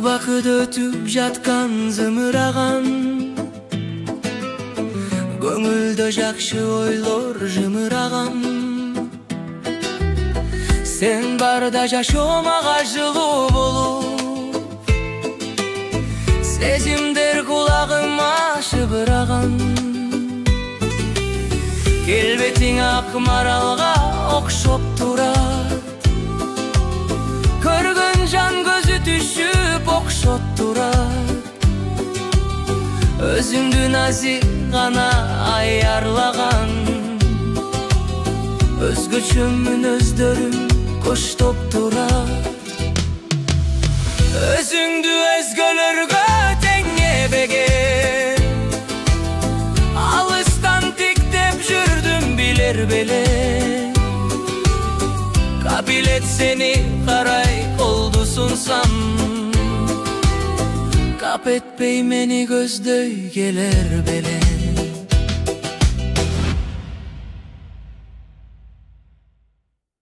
Убакыт өтүп жаткан зымыраган, көңүлдө жакшы ойлор жымыраган. Сен барда жашоо мага жылуу болуп, сезимдер кулагыма шыбыраган. Келбетиң ак маралга окшоп турат, көргөн жан көзү түшүп окшоп турат. Өзүңдү назик гана аярлаган, өзгөчө мүнөздөрүң коштоп турат. Өзүңдү өзгөлөргө тең эбеген, алыстан тиктеп жүрдүм билер беле. Кабилет сени карай колду сунсам, кап этпей мени көздөй келер беле.